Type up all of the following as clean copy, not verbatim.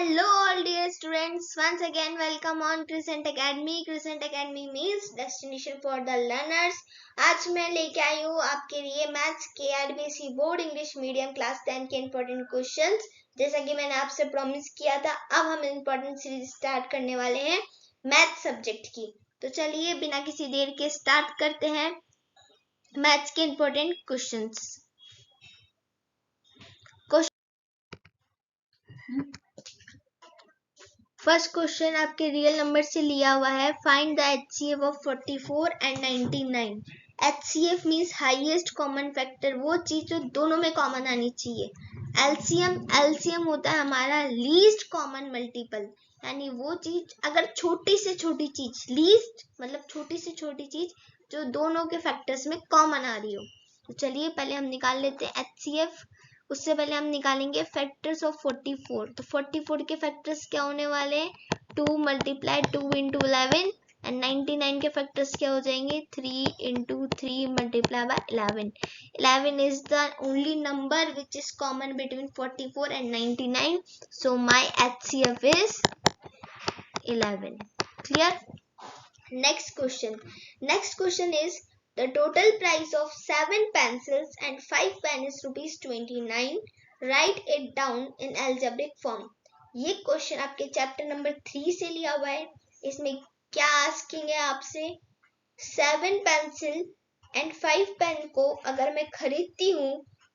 Hello all dear students, once again welcome on Crescent Academy. Crescent Academy means destination for the learners. आज मैं लेके आई हूँ आपके लिए मैथ्स के RBSE board English medium class 10 के इम्पोर्टेंट क्वेश्चंस। जैसा कि मैंने आपसे प्रॉमिस किया था, अब हम इम्पोर्टेंट सीरीज स्टार्ट करने वाले हैं मैथ्स सब्जेक्ट की। तो चलिए बिना किसी देर के स्टार्ट करते हैं मैथ्स के इम्पोर्टेंट क्वेश्चंस। फर्स्ट क्वेश्चन आपके रियल नंबर से लिया हुआ है। Find the HCF of 44 and 99। HCF means highest common factor, वो चीज जो दोनों में कॉमन आनी चाहिए। एलसीएम होता है हमारा लीस्ट कॉमन मल्टीपल, यानी वो चीज अगर छोटी से छोटी चीज, लीस्ट मतलब छोटी से छोटी चीज जो दोनों के फैक्टर्स में कॉमन आ रही हो। तो चलिए पहले हम निकाल लेते हैं एचसीएफ। उससे पहले हम निकालेंगे फैक्टर्स ऑफ 44। तो 44 के फैक्टर्स क्या होने वाले हैं? 2 मल्टीप्लाई 2 इंटू 11 एंड 99 के फैक्टर्स क्या हो जाएंगे? 3 into 3 multiply by 11। 11 is the only number which is common between 44 and 99. So my HCF is 11. Clear? Next question is the total price of 7 pencils and 5 pen is rupees 29. Write it down in algebraic form. ये question आपके chapter number 3 से लिया हुआ है। इसमें क्या asking है आपसे? 7 पेंसिल एंड 5 पेन को अगर मैं खरीदती हूँ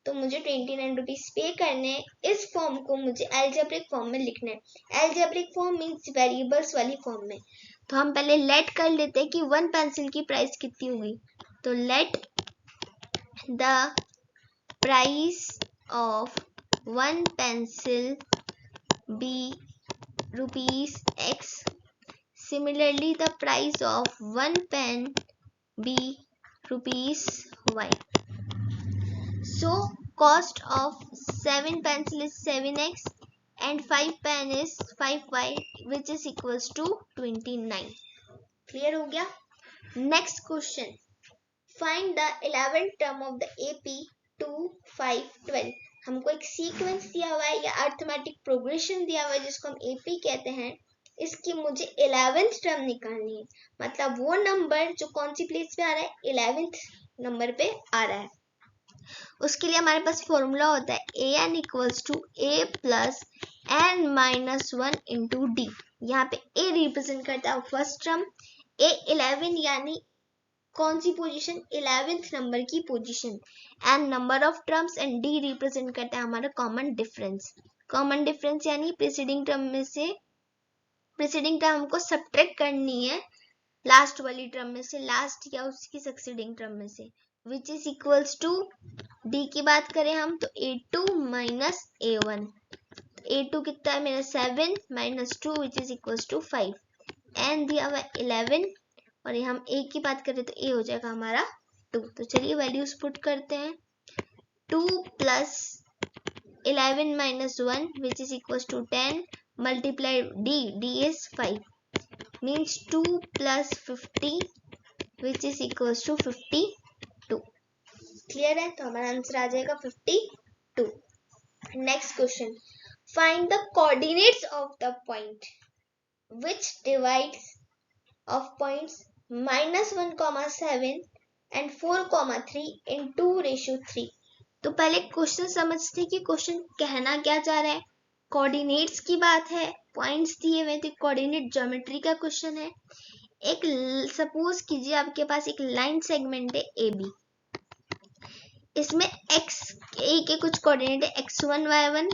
तो मुझे 29 रुपीज पे करने। इस फॉर्म को मुझे एल्जेब्रिक फॉर्म में लिखना है। एल्जेब्रिक फॉर्म मीन्स वेरिएबल्स वाली फॉर्म में। तो हम पहले लेट कर लेते हैं कि 1 पेंसिल की प्राइस कितनी होगी। तो let the price of 1 pencil be rupees X. Similarly, the price of 1 pen be rupees Y. So cost of 7 pencil is 7X and 5 pen is 5Y, which is equals to 29. Clear हो गया? Next question. Find the 11th term of the AP 2, 5, 12. हमको एक sequence दिया हुआ है या arithmetic progression दिया हुआ है जिसको हम AP कहते हैं। इसकी मुझे 11th टर्म निकालनी है, मतलब वो नंबर जो कौन सी प्लेस पे आ रहा है? 11th नंबर पे आ रहा है। उसके लिए हमारे पास फॉर्मूला होता है an equals to a plus n minus 1 into d. यहाँ पे a रिप्रेजेंट करता है फर्स्ट टर्म, a 11 यानी कौन सी पोजीशन? 11th नंबर की position, and number of terms, and D represent करता है हमारा कॉमन डिफरेंस। कॉमन डिफरेंस यानी प्रीसीडिंग टर्म में से प्रीसीडिंग टर्म हमको सब्ट्रैक्ट करनी है लास्ट वाली टर्म में से, लास्ट या उसकी सक्सीडिंग टर्म में से, which is equals to d की बात करें हम तो a2 माइनस a1। a2 कितना है मेरा? 7 minus 2 which is equals to 5, and दिया हुआ 11 और ये हम a की बात करें तो a हो जाएगा हमारा 2। तो चलिए वैल्यूज पुट करते हैं। 2 plus 11 minus 1 which is equals to 10 multiply d is 5 means 2 plus 50 which is equals to 52. Clear है? तो हमारा आंसर आ जाएगा 52. Next question. Find the coordinates of the point which divides of points -1,7 and 4,3 in 2:3. तो पहले question समझते हैं कि क्वेश्चन कहना क्या चाह रहा है। कोऑर्डिनेट्स की बात है, पॉइंट्स दिए हुए थे, कोऑर्डिनेट ज्योमेट्री का क्वेश्चन है। एक सपोज कीजिए आपके पास एक लाइन सेगमेंट है AB, इसमें A के कुछ कोऑर्डिनेट है x1 y1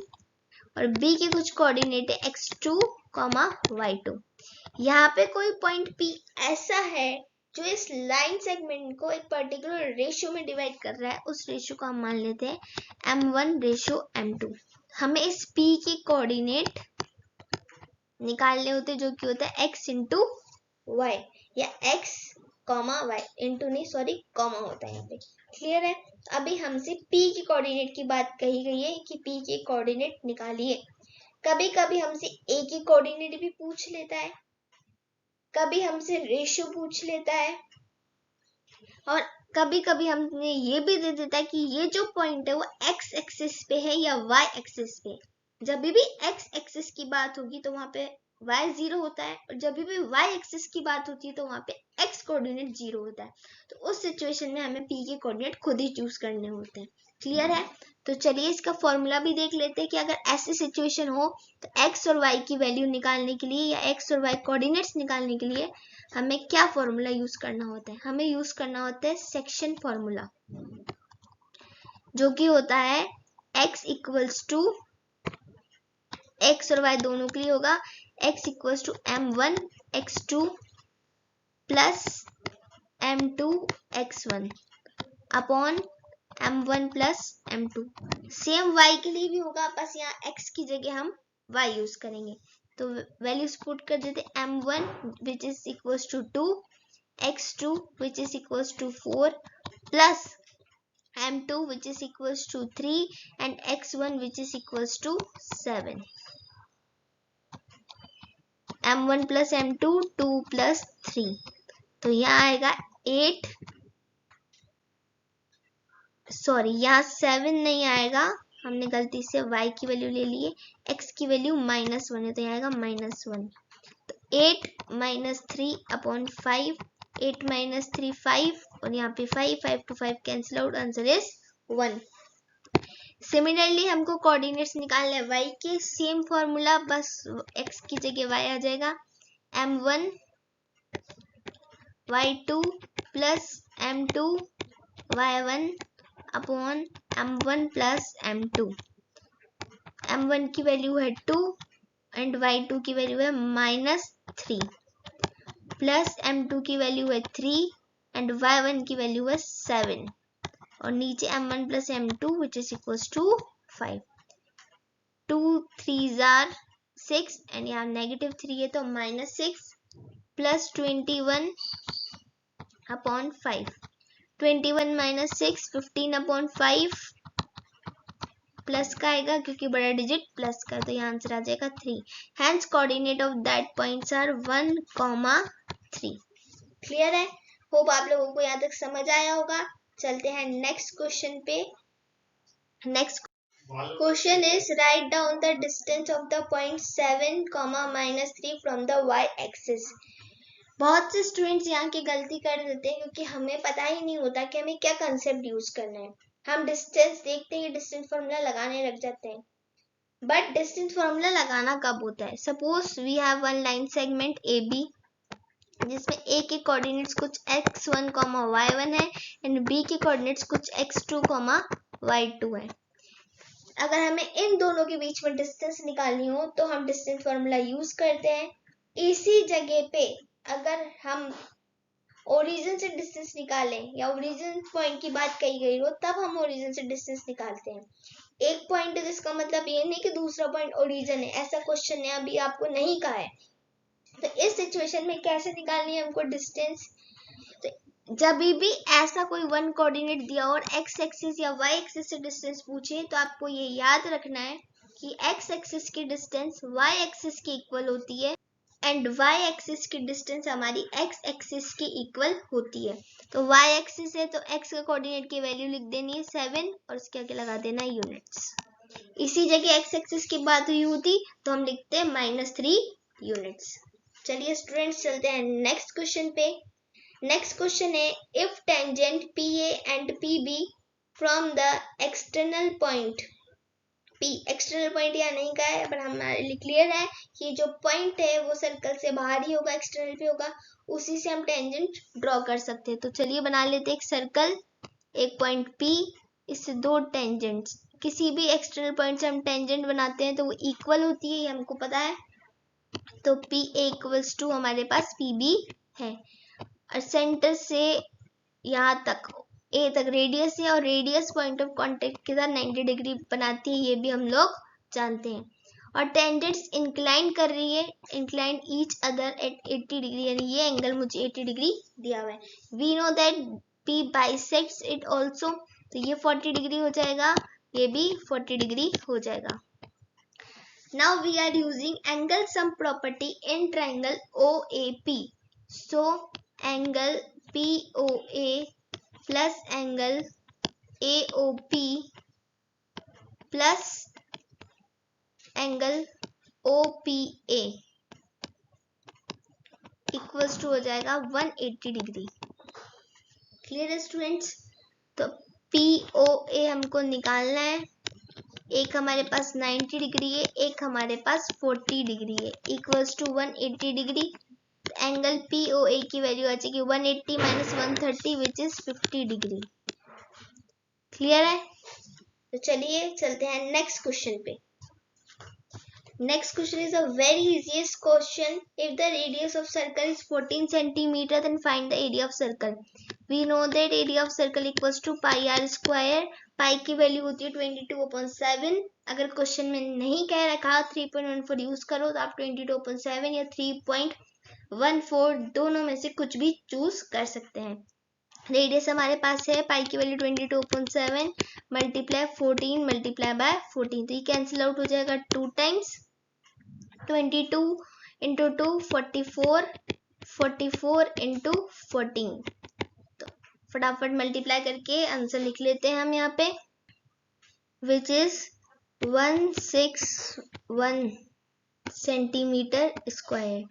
और B के कुछ कोऑर्डिनेट है x2, y2। यहाँ पे कोई पॉइंट P ऐसा है जो इस लाइन सेगमेंट को एक पर्टिकुलर रेशियो में डिवाइड कर रहा है। उस रेशियो को हम मान लेते हैं m1:m2। हमें इस P के कोऑर्डिनेट निकालने होते जो कि होता है x इंटू y या x y इंटू नहीं सॉरी कॉमा होता है यहाँ पे। क्लियर है? अभी हमसे P की कोऑर्डिनेट की बात कही गई है कि P के कोऑर्डिनेट निकालिए। कभी कभी हमसे A की कोऑर्डिनेट भी पूछ लेता है, कभी हमसे रेशियो पूछ लेता है, और कभी कभी हमें ये भी दे देता है कि ये जो पॉइंट है वो x एक्सिस पे है या y एक्सिस पे। जब भी एक्स एक्सिस की बात होगी तो वहां पे y 0 होता है, और जब भी y एक्सिस की बात होती है तो वहां पे x कोऑर्डिनेट 0 होता है। तो उस सिचुएशन में हमें p के कोऑर्डिनेट खुद ही चूज करने होते हैं। क्लियर है? तो चलिए इसका फॉर्मूला भी देख लेते हैं कि अगर ऐसी सिचुएशन हो तो x और y की वैल्यू निकालने के लिए या x और y कोऑर्डिनेट्स निकालने के लिए हमें क्या फॉर्मूला यूज करना होता है। हमें यूज करना होता है सेक्शन फॉर्मूला, जो कि होता है x इक्वल्स टू, x और y दोनों के लिए होगा x equals to m1 x2 plus m2 x1 upon m1 plus m2। Same y के लिए भी होगा, बस यहाँ x की जगह हम y यूज करेंगे। तो वैल्यूज पुट कर देते m1 which is equals to 2, x2 which is equals to 4 plus m2 which is equals to 3 and x1 which is equals to 7. m1 plus m2 2 plus 3, तो यहाँ आएगा 8, सॉरी यहाँ 7 नहीं आएगा, हमने गलती से y की वैल्यू ले ली है, x की वैल्यू -1 है तो यहाँ आएगा -1। तो 8 माइनस 3 अपॉन 5, 8 माइनस 3 5 और यहाँ पे 5 to 5 cancel out, answer is 1। Similarly हमको कोऑर्डिनेट्स निकालने हैं y के, सेम फॉर्मूला, बस x की जगह y आ जाएगा, m1 y2 plus m2 y1 upon m1 plus m2। m1 की वैल्यू है 2 एंड y2 की वैल्यू है -3 प्लस m2 की वैल्यू है 3 एंड y1 की वैल्यू है 7 और नीचे m1 plus m2 which is equals to 5। 2 3s are 6 and यहाँ -3 है तो -6 plus 21 upon 5, 21 minus 6 15 upon 5 plus का आएगा क्योंकि बड़ा डिजिट प्लस का, तो यहाँ आंसर आ जाएगा 3। Hence coordinate of that points are 1, 3। Clear है? होप आप लोगों को यहाँ तक समझ आया होगा। चलते हैं नेक्स्ट क्वेश्चन पे। Next question is write down the distance of the point 7, -3 from the y axis. बहुत से स्टूडेंट्स यहाँ की गलती कर देते हैं क्योंकि हमें पता ही नहीं होता कि हमें क्या कंसेप्ट यूज करना है। हम डिस्टेंस देखते हैं, डिस्टेंस फॉर्मूला लगाने लग जाते हैं, बट डिस्टेंस फॉर्मूला लगाना कब होता है? Suppose we have one line segment AB जिसमें A के कोऑर्डिनेट्स कुछ x1, y1 है एंड B के कोऑर्डिनेट्स कुछ x2, y2 है। अगर हमें इन दोनों के बीच में डिस्टेंस निकालनी हो तो हम डिस्टेंस फॉर्मूला यूज करते हैं। इसी जगह पे अगर हम ओरिजिन से डिस्टेंस निकालें या ओरिजिन पॉइंट की बात कही गई हो तब हम ओरिजिन से डिस्टेंस निकालते हैं। एक पॉइंट है जिसका मतलब ये नहीं कि दूसरा पॉइंट ओरिजिन है, ऐसा क्वेश्चन ने अभी आपको नहीं कहा है। तो इस सिचुएशन में कैसे निकालनी है हमको डिस्टेंस? तो जब भी ऐसा कोई वन कोऑर्डिनेट दिया और एक्स एक्सिस या वाई एक्सिस से डिस्टेंस पूछे तो आपको ये याद रखना है कि एक्स एक्सिस की डिस्टेंस वाई एक्सिस की इक्वल होती है एंड y एक्सिस की डिस्टेंस हमारी x एक्सिस की इक्वल होती है। तो y एक्सिस है तो x का कोऑर्डिनेट की वैल्यू लिख देनी है 7 और उसके आगे लगा देना है यूनिट्स। इसी जगह x एक्सिस की बात हुई होती तो हम लिखते हैं -3 यूनिट्स। चलिए स्टूडेंट्स चलते हैं नेक्स्ट क्वेश्चन पे। नेक्स्ट क्वेश्चन है if tangent PA and PB from the external point P, external point यहाँ नहीं का है पर हमारे लिए क्लियर है कि जो पॉइंट है वो सर्कल से बाहर ही होगा, एक्सटर्नल पे होगा, उसी से हम टेंजेंट ड्रॉ कर सकते हैं। तो चलिए बना लेते हैं एक सर्कल, एक पॉइंट P, इससे दो टेंजेंट्स। किसी भी एक्सटर्नल पॉइंट से हम टेंजेंट बनाते हैं तो वो इक्वल होती है, ये हमको पता है। तो PA इक्वल्स टू हमारे पास PB है और सेंटर से यहाँ तक A तक रेडियस है और रेडियस पॉइंट ऑफ कांटेक्ट के साथ 90 डिग्री बनाती है, ये भी हम लोग जानते हैं। और टेंजेंट्स इंक्लाइन कर रही है, incline each other at 80 degree, यानी ये एंगल मुझे 80 डिग्री दिया हुआ है। We know that P bisects it also, तो ये 40 डिग्री हो जाएगा, ये भी 40 डिग्री हो जाएगा। Now we are using angle sum property in triangle OAP। So angle POA plus angle AOP plus angle OPA equals to हो जाएगा 180 डिग्री। क्लियर है स्टूडेंट्स? तो POA हमको निकालना है। एक हमारे पास 90 डिग्री है, एक हमारे पास 40 डिग्री है, equals to 180 degree. Angle POA की वैल्यू आ जाएगी 180 minus 130 which is 50 degree. Clear है? तो चलिए चलते हैं नेक्स्ट क्वेश्चन पे। Next question is a very easiest question. If the radius of circle is 14 centimeter, then find the area of circle. We know that area of circle equals to pi r square. Pi की value होती है 22/7. अगर question में नहीं कह रखा 3.14 use करो तो आप 22/7 या 3.14 दोनों में से कुछ भी चूज कर सकते हैं। रेडियस हमारे पास है, पाई की वैल्यू 22/7 मल्टीप्लाई 14 मल्टीप्लाई बाय 14, तो ये कैंसिल आउट हो जाएगा 2 टाइम्स 22 इंटू 2 44 44 इंटू 14। तो फटाफट मल्टीप्लाई करके आंसर लिख लेते हैं हम यहाँ पे, विच इज 161 सेंटीमीटर स्क्वायर।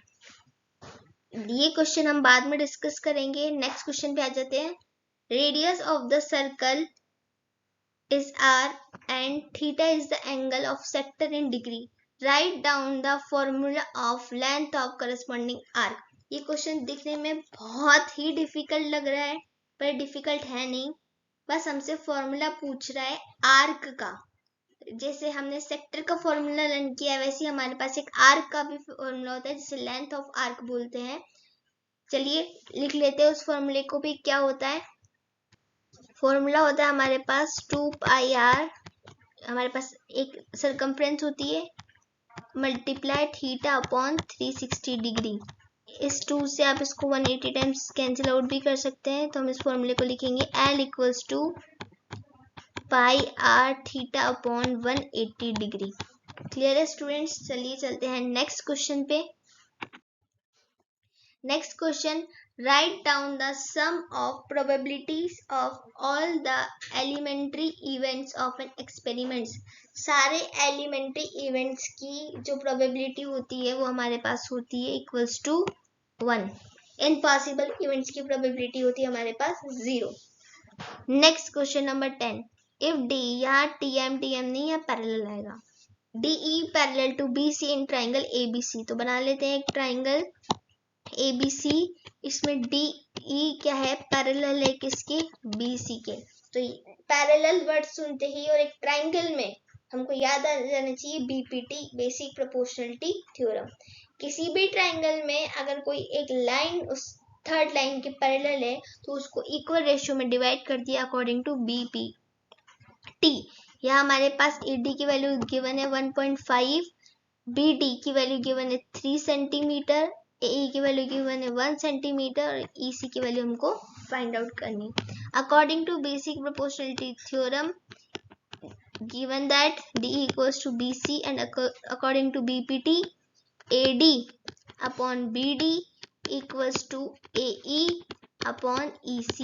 ये क्वेश्चन हम बाद में डिस्कस करेंगे। नेक्स्ट क्वेश्चन पे आ जाते हैं। Radius of the circle is r and theta is the angle of sector in degree. Write down the formula of length of corresponding arc. ये question दिखने में बहुत ही डिफिकल्ट लग रहा है, पर डिफिकल्ट है नहीं, बस हमसे फॉर्मूला पूछ रहा है आर्क का। जैसे हमने सेक्टर का फॉर्मूला लर्न किया वैसे हमारे पास एक आर्क का भी फॉर्मूला होता है जिसे लेंथ ऑफ आर्क बोलते हैं। चलिए लिख लेते हैं उस फॉर्मूले को भी। क्या होता है? फॉर्मूला होता है हमारे पास 2πr, हमारे पास एक सरकमफ्रेंस होती है, मल्टीप्लाई थीटा अपॉन 360 डिग्री। इस 2 से आप इसको 180 टाइम्स कैंसिल आउट भी कर सकते हैं। तो हम इस फॉर्मूले को लिखेंगे L equals to pi r theta upon 180 degree. Clear है स्टूडेंट्स? चलिए चलते हैं नेक्स्ट क्वेश्चन पे। Next question, write down the sum of probabilities of all the elementary events of an experiment. सारे elementary events की जो probability होती है वो हमारे पास होती है equals to 1. Impossible events की probability होती है हमारे पास 0. Next question number 10. If D, यहाँ TM नहीं है, पैरेलल आएगा। DE parallel to BC in triangle ABC, तो बना लेते हैं एक ट्राइंगल ABC। इसमें DE क्या है? पैरेलल है किसके? BC के। तो पैरेलल वर्ड सुनते ही और एक ट्राइंगल में हमको याद आ जाना चाहिए BPT, बेसिक प्रोपोर्शनलिटी थ्योरम। किसी भी ट्राइंगल में अगर कोई एक लाइन उस थर्ड लाइन के पैरेलल है तो उसको इक्वल रेशियो में डिवाइड कर दिया अकॉर्डिंग टू BPT। यहाँ हमारे पास AD की वैल्यू गिवन है 1.5, BD की वैल्यू गिवन है 3 सेंटीमीटर, AE की वैल्यू गिवन है 1 सेंटीमीटर और EC की वैल्यू हमको फाइंड आउट करनी। According to basic proportionality theorem given that DE equals to BC and according to BPT AD upon BD equals to AE upon EC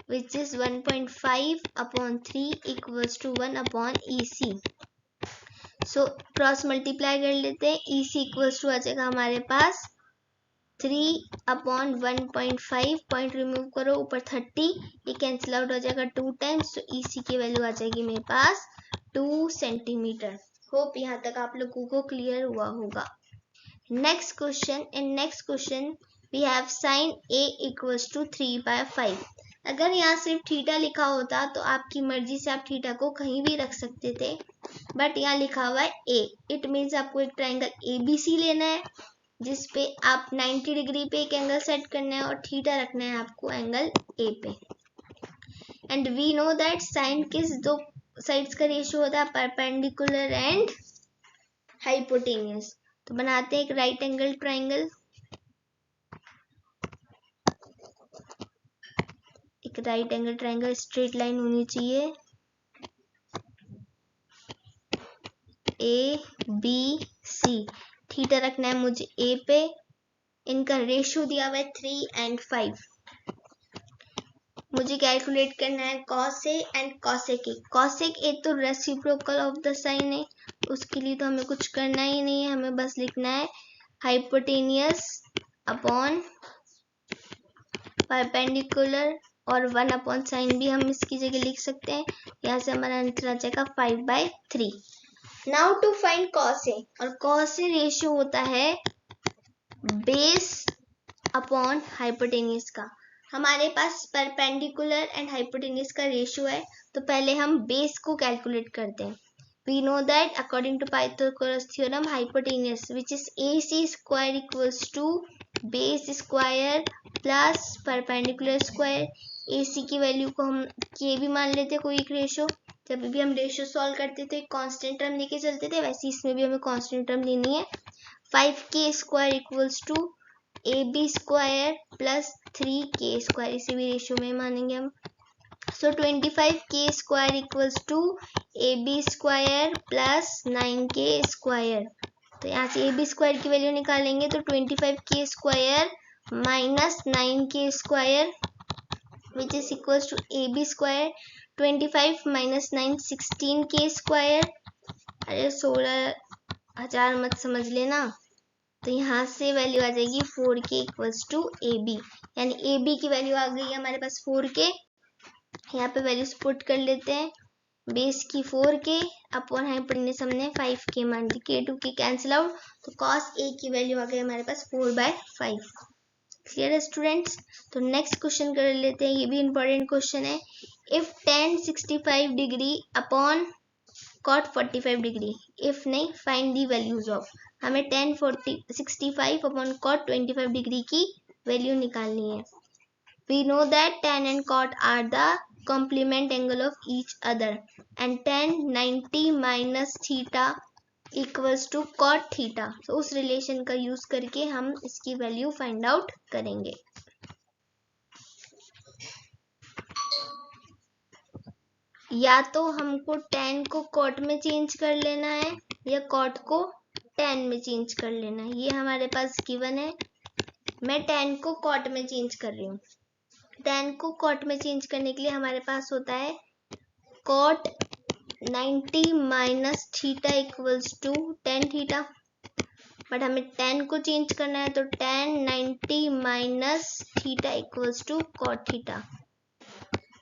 which is 1.5 upon 3 equals to 1 upon EC. So cross multiply कर लेते हैं। EC equals to आ जाएगा हमारे पास 3 upon 1.5, point remove करो, ऊपर 30, ये cancel out हो जाएगा 2 टाइम्स, तो EC की वैल्यू आ जाएगी मेरे पास 2 सेंटीमीटर। होप यहाँ तक आप लोगों को क्लियर हुआ होगा। Next question, in next question we have sine A equals to 3/5। अगर यहाँ सिर्फ थीटा लिखा होता तो आपकी मर्जी से आप थीटा को कहीं भी रख सकते थे, बट यहाँ लिखा हुआ है A, इट मीन्स आपको एक ट्राइंगल ABC लेना है जिसपे आप 90 डिग्री पे एक एंगल सेट करना है और थीटा रखना है आपको एंगल A पे। And we know that sine किस दो साइड्स का रेशियो होता है? Perpendicular and hypotenuse. तो बनाते हैं एक राइट एंगल ट्राइंगल। एक right angle triangle straight line होनी चाहिए ABC। थीटा रखना है मुझे A पे, इनका रेशियो दिया हुआ है 3 and 5। मुझे कैलकुलेट करना है cos A and cosec A। cosec A तो रेसिप्रोकल ऑफ द साइन है, उसके लिए तो हमें कुछ करना ही नहीं है, हमें बस लिखना है हाइपोटेनियस अपॉन परपेंडिकुलर और 1 अपॉन साइन भी हम इसकी जगह लिख सकते हैं। यहाँ से हमारा आंसर आ जाएगा 5/3। Now to find cos A, और कॉस ए रेशियो होता है बेस अपॉन हाइपोटेनियस का। हमारे पास परपेंडिकुलर एंड हाइपोटेनियस का रेशियो है, तो पहले हम बेस को कैलकुलेट करते हैं। We know that according to Pythagoras theorem, hypotenuse which is AC square equals to base square plus perpendicular square। AC की वैल्यू को हम K भी मान लेते हैं कोई एक रेशियो। जब भी हम रेशियो सॉल्व करते थे कांस्टेंट टर्म लेके चलते थे, वैसे इसमें भी हमें कांस्टेंट टर्म लेनी है। 5K square equals to AB square plus 3K square, इसे भी रेशियो में मानेंगे हम। So 25K square equals to AB square plus 9K square। तो यहाँ से AB square की वैल्यू निकालेंगे तो 25K square minus 9K square which is equals to AB square। 25 minus 9 16K square। अरे 16,000 मत समझ लेना। तो यहाँ से वैल्यू आ जाएगी 4K equals to AB, यानी AB की वैल्यू आ गई है हमारे पास 4K। यहाँ पे वैल्यूज पुट कर लेते हैं। बेस की 4K अपॉन हाइपोटेन्यूज हमने 5K मान दी, K 2K कैंसिल आउट, तो cos A की वैल्यू आ गई हमारे पास 4/5। क्लियर है स्टूडेंट्स? तो नेक्स्ट क्वेश्चन कर लेते हैं, ये भी इंपॉर्टेंट क्वेश्चन है। If tan 65 degree upon cot 45 degree, if नहीं फाइंड दी वैल्यूज ऑफ, हमें tan 65 अपॉन cot 25 डिग्री की वैल्यू निकालनी है। We know that tan and cot are the complement angle of each other and tan 90 minus theta equals to cot theta। तो उस relation का use करके हम इसकी वैल्यू फाइंड आउट करेंगे। या तो हमको tan को cot में चेंज कर लेना है या cot को tan में चेंज कर लेना है, ये हमारे पास गिवन है। मैं tan को cot में चेंज कर रही हूँ। tan को cot में चेंज करने के लिए हमारे पास होता है cot 90 minus theta equals to tan theta, but हमें tan को चेंज करना है तो tan 90 minus theta equals to cot theta।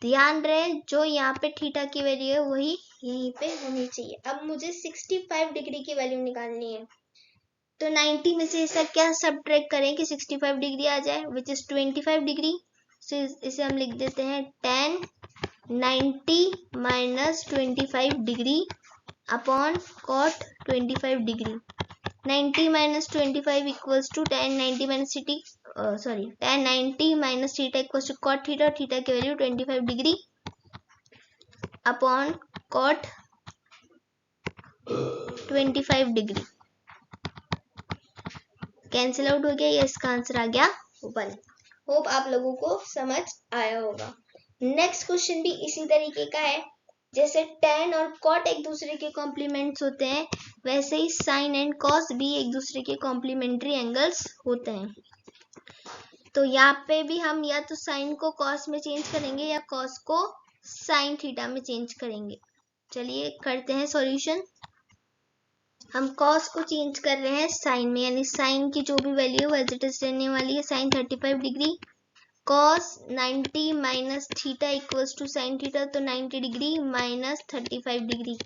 ध्यान रहे जो यहाँ पे थीटा की वैल्यू है वही यहीं पे होनी चाहिए। अब मुझे 65 डिग्री की वैल्यू निकालनी है, तो 90 में से ऐसा क्या सब्ट्रैक्ट करें कि 65 डिग्री आ जाए, विच इज 25 डिग्री। तो इसे हम लिख देते हैं tan 90 minus 25 degree upon cot 25 degree. 90 minus 25 equals to tan 90 minus tan 90 minus theta equals to cot theta, theta की value 25 degree upon cot 25 degree. Cancel out हो गया, ये इसका आंसर आ गया 1। होप आप लोगों को समझ आया होगा। नेक्स्ट क्वेश्चन भी इसी तरीके का है। जैसे tan और cot एक दूसरे के कॉम्प्लीमेंट्स होते हैं, वैसे ही sin एंड cos भी एक दूसरे के कॉम्प्लीमेंट्री एंगल्स होते हैं। तो यहाँ पे भी हम या तो sin को cos में चेंज करेंगे या cos को sin थीटा में चेंज करेंगे। चलिए करते हैं सॉल्यूशन। हम cos को चेंज कर रहे हैं sin में, यानी sin की जो भी वैल्यू है एज इट इज रहने वाली है sin 35 degree. cos 90 minus theta equals to sin theta, तो 90 degree minus 35 degree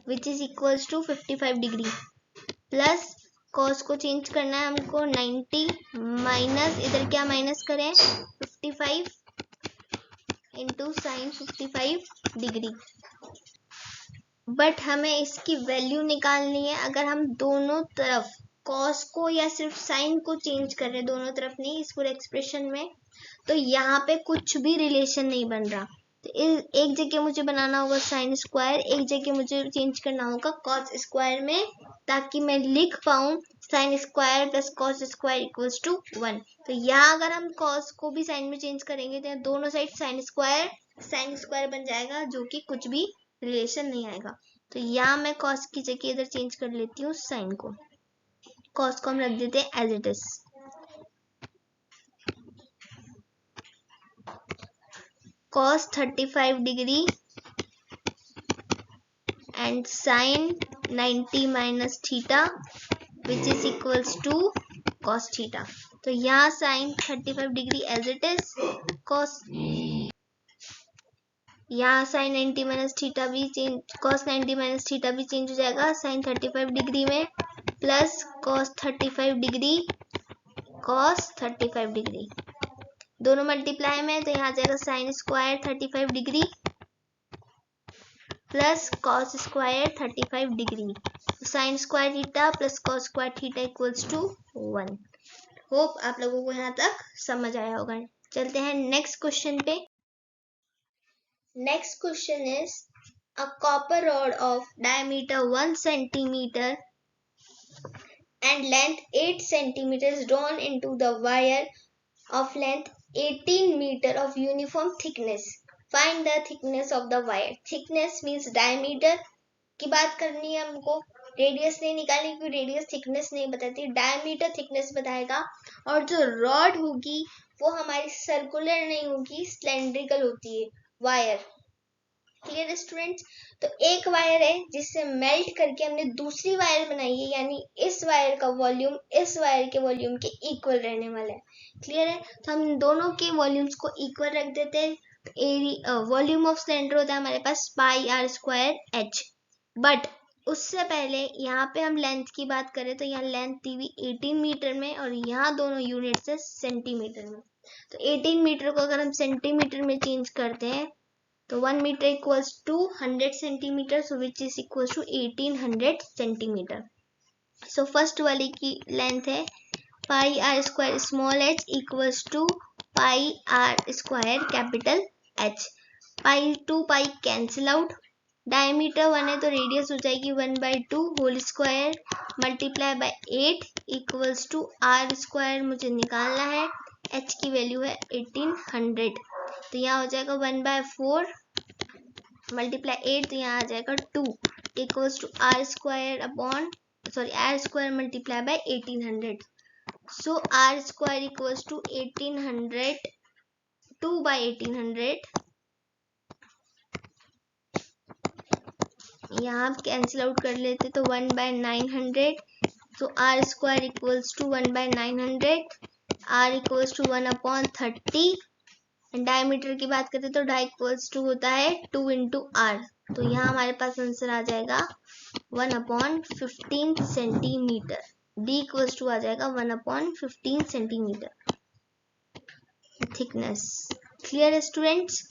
which is equals to 55 degree, plus cos को चेंज करना है हमको 90 माइनस, इधर क्या माइनस करें 55 इंटू sin 55 डिग्री। बट हमें इसकी वैल्यू निकालनी है। अगर हम दोनों तरफ cos को या सिर्फ sin को चेंज कर रहे हैं, दोनों तरफ नहीं, इस पूरे एक्सप्रेशन में, तो यहाँ पे कुछ भी रिलेशन नहीं बन रहा। तो एक जगह मुझे बनाना होगा sin स्क्वायर, एक जगह मुझे चेंज करना होगा cos स्क्वायर में, ताकि मैं लिख पाऊँ sin square plus cos square equals to 1। तो यहाँ अगर हम cos को भी sin में चेंज करेंगे तो दोनों साइड sin स्क्वायर बन जाएगा, जो कि कुछ भी रिलेशन नहीं आएगा। तो यहाँ मैं cos की जगह इधर चेंज कर लेती हूँ sin को। cos को हम रख देते हैं as it is. cos 35 degree and sin 90 minus theta which is equals to cos theta. तो यहाँ sin 35 degree as it is, cos यहाँ sin 90 माइनस थीटा भी चेंज, cos 90 माइनस थीटा भी चेंज हो जाएगा sin 35 डिग्री में, plus cos 35 degree, cos 35 degree दोनों multiply में, तो यहाँ जाएगा sine square 35 degree plus cos square 35 degree, sine square theta plus cos square theta equals to 1। Hope आप लोगों को यहाँ तक समझ आया होगा। चलते हैं नेक्स्ट क्वेश्चन पे। Next question is a copper rod of diameter 1 centimetre and length 8 centimeters drawn into the wire of length 18 meter of uniform thickness. Find the thickness of the wire. Thickness means diameter की बात करनी है हमको, radius नहीं निकालनी क्योंकि radius thickness नहीं बताती, डायमीटर थिकनेस बताएगा। और जो रॉड होगी वो हमारी सर्कुलर नहीं होगी, सिलेंड्रिकल होती है वायर। Clear students? तो एक वायर है जिससे मेल्ट करके हमने दूसरी वायर बनाई है, यानी इस वायर का वॉल्यूम इस वायर के वॉल्यूम के इक्वल रहने वाला है। क्लियर है? तो हम दोनों के वॉल्यूम्स को इक्वल रख देते हैं। वॉल्यूम ऑफ सिलेंडर होता है हमारे पास पाई आर स्क्वायर एच। बट उससे पहले यहाँ पे हम लेंथ की बात करें तो यहाँ लेंथ दी हुई 18 मीटर में और यहाँ दोनों यूनिट है सेंटीमीटर में। तो 18 मीटर को अगर हम सेंटीमीटर में चेंज करते हैं तो 1 metre equals to 100 centimetre, so which is equals to 1800 centimetre. So first वाली की लेंथ है pi are square small H equals to pi are square capital H. Pi to pi cancel out, diameter 1 है तो radius हो जाएगी 1/2 whole square multiply by 8 equals to are square मुझे निकालना है, एच की वैल्यू है 1800। तो यहाँ हो जाएगा 1/4 मल्टीप्लाई 8, तो यहाँ आ जाएगा 2 equals to are square upon r square multiply by 1800। So are square equals to 1800 2/1800, यहाँ आप कैंसिल आउट कर लेते तो 1/900। So are square equals to 1/900, R equals to 1/30। Diameter की बात करते तो डाई इक्वल्स टू होता है 2 इंटू आर, तो यहाँ हमारे पास आंसर आ जाएगा 1/15 सेंटीमीटर। डी इक्वल्स टू आ जाएगा 1/15 सेंटीमीटर थिकनेस। क्लियर है स्टूडेंट्स?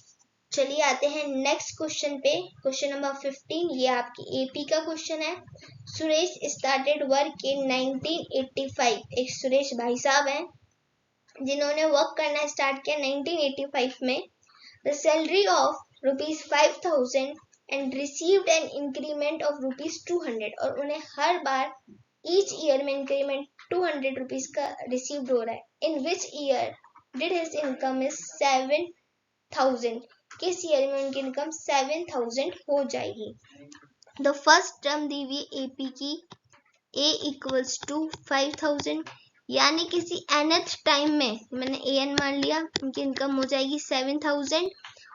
चलिए आते हैं नेक्स्ट क्वेश्चन पे। क्वेश्चन नंबर 15, ये आपकी एपी का क्वेश्चन है। Suresh started work in 1985। एक सुरेश भाई साहब हैं जिन्होंने वर्क करना स्टार्ट किया 1985 में। The salary of ₹5000 and received an increment of ₹200, और उन्हें हर बार ईच ईयर में इंक्रीमेंट ₹200 का रिसीव्ड हो रहा है। In which year did his income is 7000? किस ईयर में उनकी इनकम 7000 हो जाएगी? द फर्स्ट टर्म दी हुई एपी की ए इक्वल्स टू 5000, यानी किसी nth टाइम में मैंने an मान लिया, उनकी इनकम हो जाएगी 7000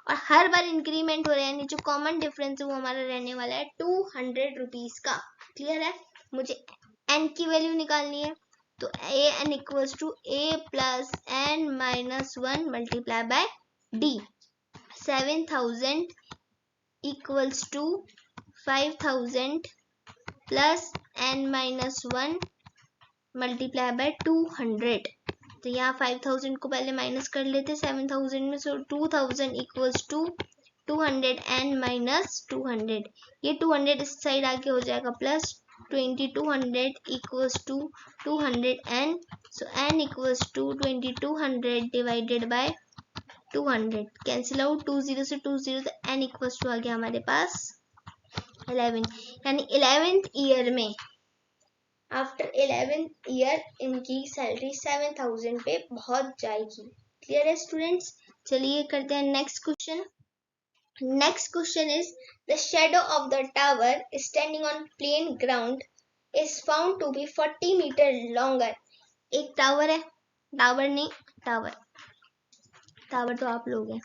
और हर बार इंक्रीमेंट हो रहा है, यानी जो कॉमन डिफरेंस है वो हमारा रहने वाला है 200 रुपीज का। क्लियर है? मुझे n की वैल्यू निकालनी है, तो an equals to a plus n minus 1 multiply by d। 7000 equals to 5000 plus n minus 1 multiply by 200। तो यहाँ 5000 को पहले माइनस कर लेते 7000 में, so 2000 equals to 200 n minus 200। ये 200 इस साइड आके हो जाएगा plus 2200 equals to 200 n, so n equals to 2200 divided by 200। Cancel out 20 से 20, तो n इक्वल्स टू आ गया हमारे पास 11, यानी 11th ईयर में, आफ्टर 11th ईयर इनकी सैलरी 7000 पे पहुंच जाएगी। क्लियर है स्टूडेंट्स? चलिए करते हैं next question. Next question is the shadow of the tower standing on plane ground is found to be 40 metre longer. एक टावर है, टावर नहीं टावर, टावर तो आप लोग हैं।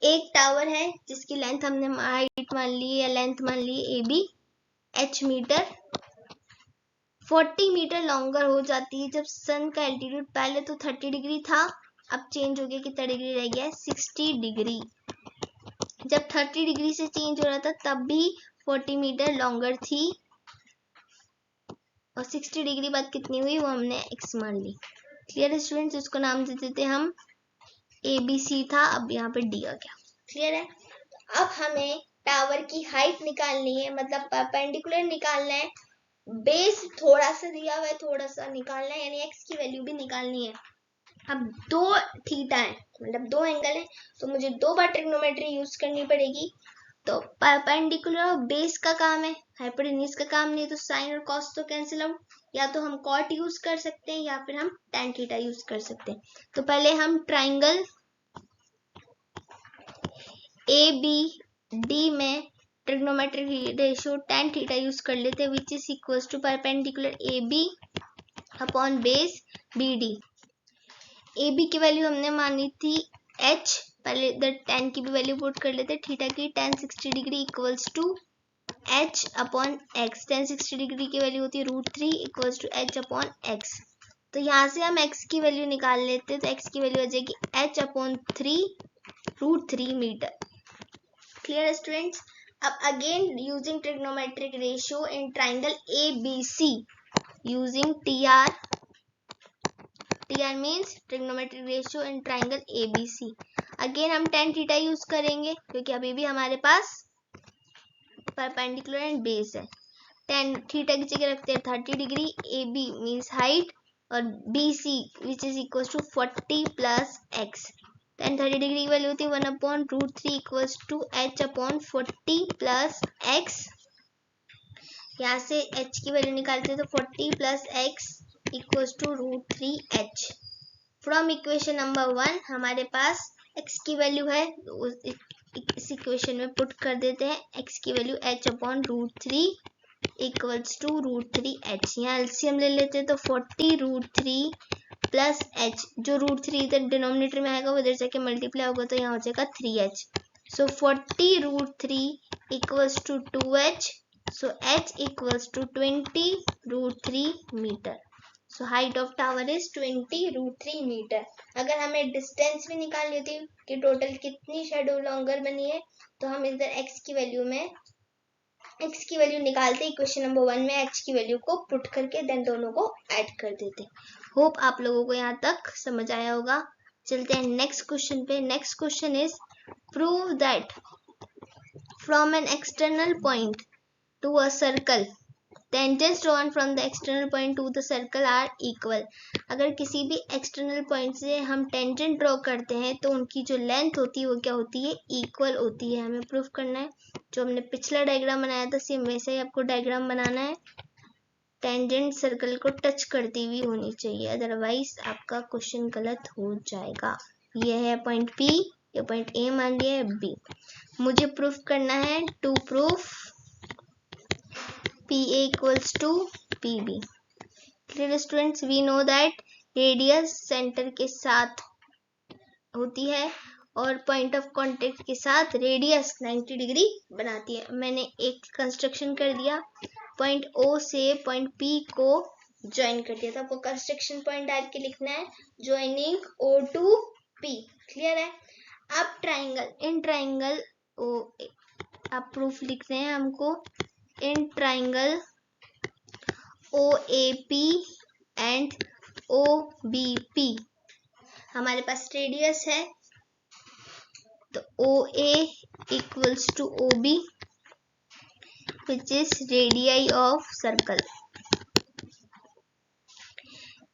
एक टावर है जिसकी लेंथ हमने हाइट मान ली या लेंथ मान ली AB, h metre, 40 metre longer हो जाती है जब सन का एल्टीट्यूड पहले तो 30 डिग्री था, अब चेंज हो गया, कितना डिग्री रह गया, 60 डिग्री। जब 30 डिग्री से चेंज हो रहा था तब भी 40 मीटर लॉन्गर थी, और 60 डिग्री बाद कितनी हुई वो हमने x मान ली। क्लियर है स्टूडेंट्स, उसको नाम दे देते हम ABC था, अब यहाँ पे D आ गया। क्लियर है। अब हमें टावर की हाइट निकालनी है, मतलब परपेंडिकुलर निकालना है, बेस थोड़ा सा दिया हुआ है, थोड़ा सा निकालना है, यानी x की वैल्यू भी निकालनी है। अब दो थीटा है, मतलब दो एंगल है, तो मुझे 2 बार ट्रिग्नोमेट्री यूज करनी पड़ेगी। तो परपेंडिकुलर और बेस का काम है, हाइपोटेन्यूज का काम नहीं है, तो साइन और कॉस तो कैंसिल आउट, या तो हम कॉट यूज कर सकते हैं या फिर हम tan थीटा यूज कर सकते हैं। तो पहले हम ट्राइंगल ABD में trigonometric ratio tan theta use कर लेते हैं, which is equals to perpendicular AB upon base BD। AB की वैल्यू हमने मानी थी h, पहले tan की भी वैल्यू पुट कर लेते हैं, थीटा की tan 60 degree equals to h upon x। tan 60 degree की वैल्यू होती है √3 equals to h upon x। तो यहाँ से हम x की वैल्यू निकाल लेते हैं, तो x की वैल्यू आ जाएगी h upon 3 √3 metre. Clear students. अब again using trigonometric ratio in triangle ABC using TR means trigonometric ratio in triangle ABC। Again हम tan थीटा यूज करेंगे क्योंकि अभी भी हमारे पास परपेंडिकुलर एंड बेस है। tan थीटा की जगह रखते हैं 30 डिग्री, AB मीन्स हाइट, और BC which is equal to 40 plus x। tan 30 degree की वैल्यू होती है 1 upon √3 equals to h upon 40 plus x। यहाँ से h की वैल्यू निकालते हैं तो 40 plus x equals to √3h। From equation number 1 हमारे पास x की वैल्यू है, इस इक्वेशन में पुट कर देते हैं, x की value h upon √3 equals to √3h। यहाँ एलसीएम ले लेते हैं तो 40 √3 प्लस h, जो √3 इधर डिनोमिनेटर में आएगा वो इधर जाके मल्टीप्लाई होगा तो यहाँ हो जाएगा 3h। So 40 √3 equals to 2h, so h equals to 20 √3 metre. So height of tower is 20 √3 metre. अगर हमें डिस्टेंस भी निकालनी होती है कि टोटल कितनी शैडो लॉन्गर बनी है, तो हम इधर x की वैल्यू निकालते, इक्वेशन नंबर 1 में h की वैल्यू को पुट करके देन दोनों को ऐड कर देते। होप आप लोगों को यहाँ तक समझ आया होगा। चलते हैं नेक्स्ट क्वेश्चन पे। Next question is prove that from an external point to a circle tangents drawn from the external point to the circle are equal। अगर किसी भी एक्सटर्नल पॉइंट से हम टेंजेंट ड्रॉ करते हैं तो उनकी जो लेंथ होती है वो क्या होती है, इक्वल होती है। हमें प्रूफ करना है, जो हमने पिछला डायग्राम बनाया था सेम वैसे ही आपको डायग्राम बनाना है। टेंजेंट सर्कल को टच करती हुई होनी चाहिए, अदरवाइज आपका क्वेश्चन गलत हो जाएगा। ये है पॉइंट P, ये पॉइंट A मान लिया है B। मुझे प्रूफ करना है, to proof PA equals to PB। Clear students, we know that radius centre के साथ होती है और पॉइंट ऑफ कांटेक्ट के साथ रेडियस 90 डिग्री बनाती है। मैंने एक कंस्ट्रक्शन कर दिया, पॉइंट O से पॉइंट P को ज्वाइन कर दिया था। आपको कंस्ट्रक्शन पॉइंट डाल के लिखना है, joining O to P। Clear है। अब ट्राइंगल, इन ट्राइंगल आप प्रूफ लिखते हैं हमको, in triangle OAP and OBP हमारे पास रेडियस है, तो OA equals to OB which is radii of circle,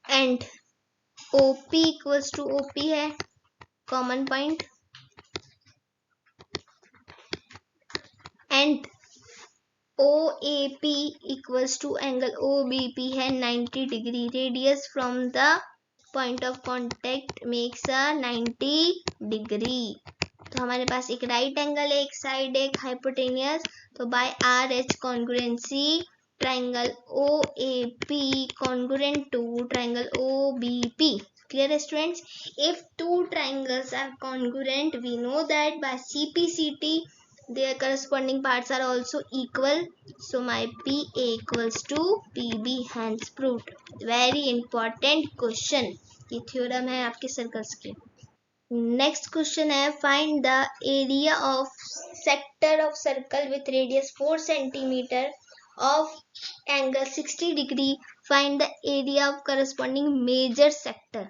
and OP equals to OP है common point, and OAP equals to angle OBP है 90 degree. Radius from the point of contact makes a 90 degree. तो हमारे पास एक right angle है, एक side एक hypotenuse, तो by RH congruency triangle OAP congruent to triangle OBP। Clear students? If two triangles are congruent, we know that by CPCT their corresponding parts are also equal. So my PA equals to PB, hence proved. Very important question. ये theorem है आपके circles के. Next question है find the area of sector of circle with radius 4 centimetre of angle 60 degree. Find the area of corresponding major sector.